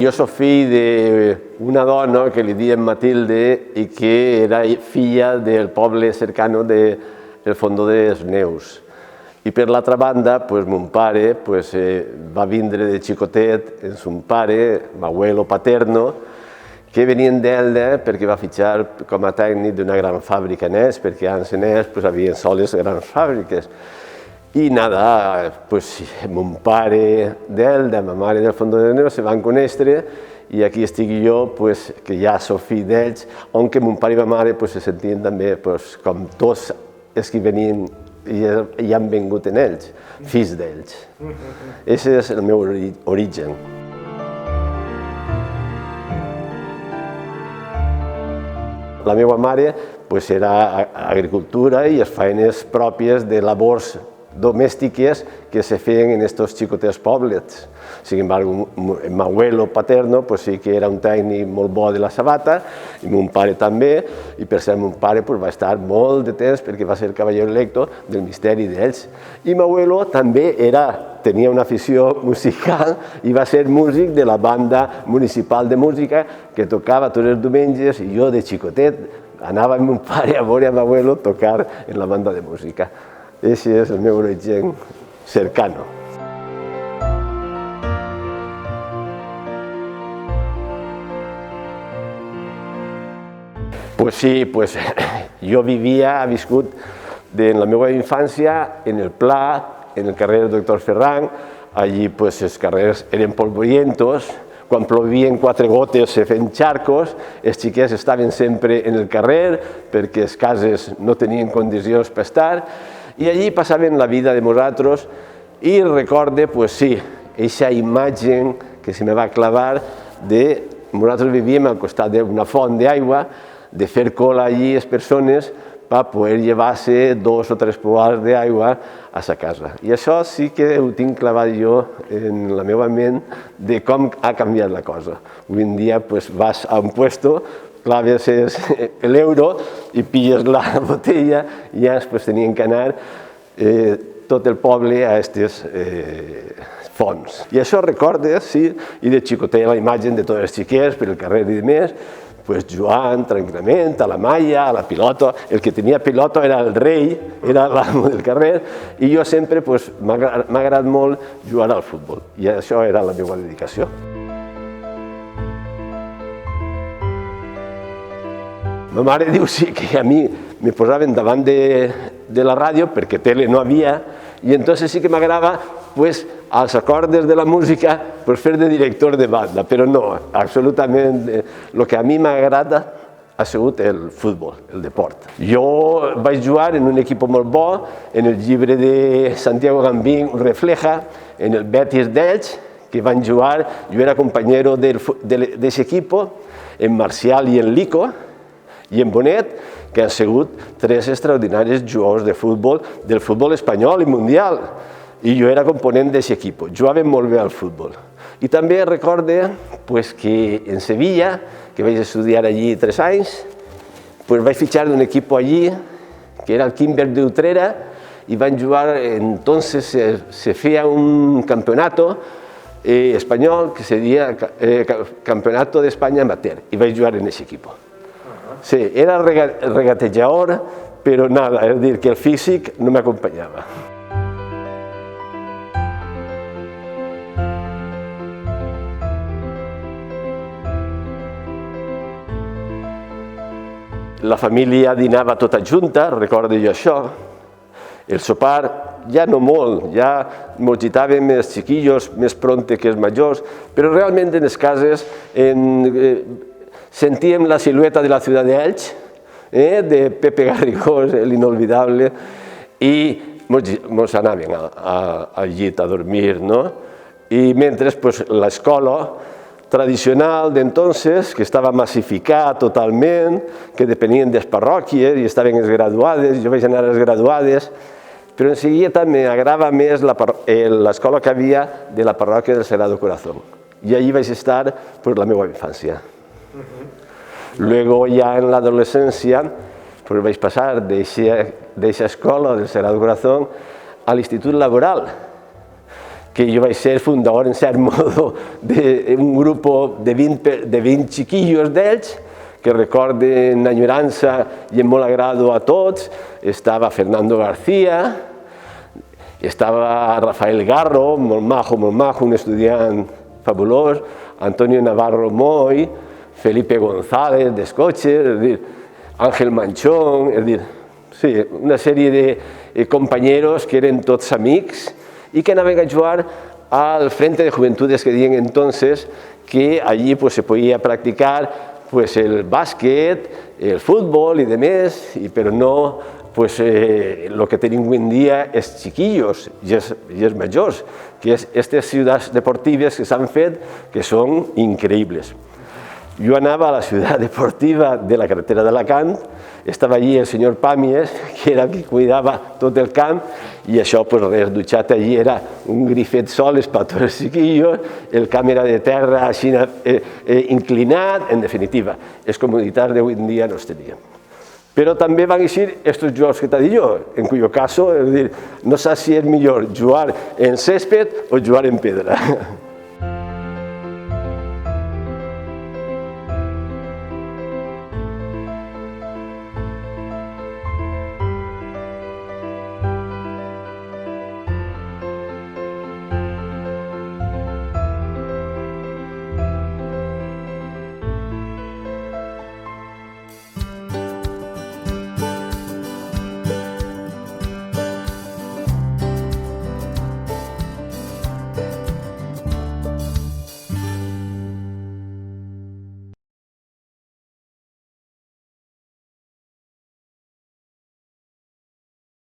Jo soc fill d'una dona que li diem Matilde i que era filla del poble cercano del Fondó de les Neus. I per l'altra banda, mon pare va vindre de xicotet amb son pare, l'abuelo paterno, que venien d'Elda perquè va fitxar com a tècnic d'una gran fàbrica en Elx, perquè abans en Elx havia soles grans fàbriques. I nada, mon pare d'Elda, ma mare del Fondó de Neus se van conèixer i aquí estic jo, que ja soc fill d'ells, on mon pare i ma mare se sentien també com tots els que venien i han vingut en ells, fills d'ells. Aquest és el meu origen. La meva mare era agricultura i les feines pròpies de labors domèstiques que se feien en aquests xicotés poblets. Sin embargo, l'abuelo paterno sí que era un tècnic molt bo de la sabata, i mon pare també, i per cert, mon pare va estar molt de temps perquè va ser cavaller electo del misteri d'ells. I l'abuelo també tenia una afició musical i va ser músic de la banda municipal de música que tocava tots els diumenges, i jo de xicotet anava amb mon pare a veure l'abuelo tocar en la banda de música. Aquest és el meu origen cercano. Pues sí, jo he viscut en la meva infància en el Pla, en el carrer Doctor Ferran. Allí els carrers eren polvorientos, quan plovien 4 gotes se feien xarcos, els xiquets estaven sempre en el carrer perquè les cases no tenien condicions per estar, i allí passaven la vida de nosaltres. I recorde, sí, aquesta imatge que se me va clavar de nosaltres vivíem al costat d'una font d'aigua, de fer cola allí les persones per poder llevar-se 2 o 3 poals d'aigua a sa casa. I això sí que ho tinc clavat jo en la meva ment de com ha canviat la cosa. Avui en dia vas a un puesto, claves l'euro i pilles la botella i ja tenien que anar tot el poble a aquestes fonts. I això recorda, sí, i de xicotet la imatge de tots els xiquets per el carrer i demés, jugant tranquil·lament a la malla, a la pilota. El que tenia pilota era el rei, era l'amo del carrer, i jo sempre m'ha agradat molt jugar al futbol. I això era la meva dedicació. Ma mare diu sí que a mi me posaven davant de la ràdio perquè tele no havia, i entonces sí que m'agradava als acordes de la música fer de director de banda, però no, absolutament el que a mi m'agrada ha sigut el futbol, el deport. Jo vaig jugar en un equip molt bo, en el llibre de Santiago Gambín ho refleja, en el Betis d'Elx, que van jugar, jo era companyero d'aquest equip, en Marcial i en Lico, i en Bonet, que han sigut 3 extraordinaris jugadors de futbol, del futbol espanyol i mundial. I jo era component d'aquest equip, jugàvem molt bé al futbol. I també recorde que en Sevilla, que vaig estudiar allí 3 anys, vaig fitxar d'un equip allí, que era el Quimper de Utrera, i van jugar, entonces se feia un campeonato espanyol que seria Campeonato d'Espanya Amateur, i vaig jugar en aquest equip. Sí, era regatejador, però nada, és a dir, que el físic no m'acompanyava. La família dinava tota junta, recordo jo això. El sopar, ja no molt, ja ens gitàvem els xiquillos més pronte que els majors, però realment en les cases sentíem la silueta de la ciutat d'Elx, de Pepe Garrigós, l'inolvidable, i ens anàvem al llit a dormir, no? I mentre l'escola tradicional d'entonces, que estava massificat totalment, que depenien de les parròquies i estaven les graduades, jo vaig anar a les graduades, però en seguida també m'agrada més l'escola que havia de la parròquia del Sagrado Corazón. I allí vaig estar pues, la meva infància. Luego ya en la adolescencia pues, vaig passar d'eixa escola del Sagrado Corazón a l'Institut Laboral, que jo vaig ser fundador, en cert modo, d'un grup de 20 chiquillos d'ells, que recorden enyorança i amb molt agrado a tots. Estava Fernando García, estava Rafael Garro, molt majo, un estudiant fabulós, Antonio Navarro Moy, Felipe González, d'Escotxes, és dir, Ángel Manchón, és dir, sí, una sèrie de companyeros que eren tots amics y que anaven a jugar al Frente de Juventudes que diuen entonces que allí pues, se podía practicar pues, el básquet, el fútbol y demás, pero no pues, lo que tenim avui en dia és chiquillos i és majors, que és aquestes ciutats deportives que s'han fet que són increïbles. Jo anava a la ciutat deportiva de la carretera d'Alacant, estava allí el senyor Pàmies, que era el que cuidava tot el camp, i això, pues res, dutxat allí era un grifet soles per tots els chiquillos, el camp era de terra així inclinat, en definitiva, les comoditats d'avui en dia no es tenien. Però també van eixir aquests jocs que t'ha dit jo, en cuyo caso, és dir, no sé si és millor jugar en césped o jugar en pedra.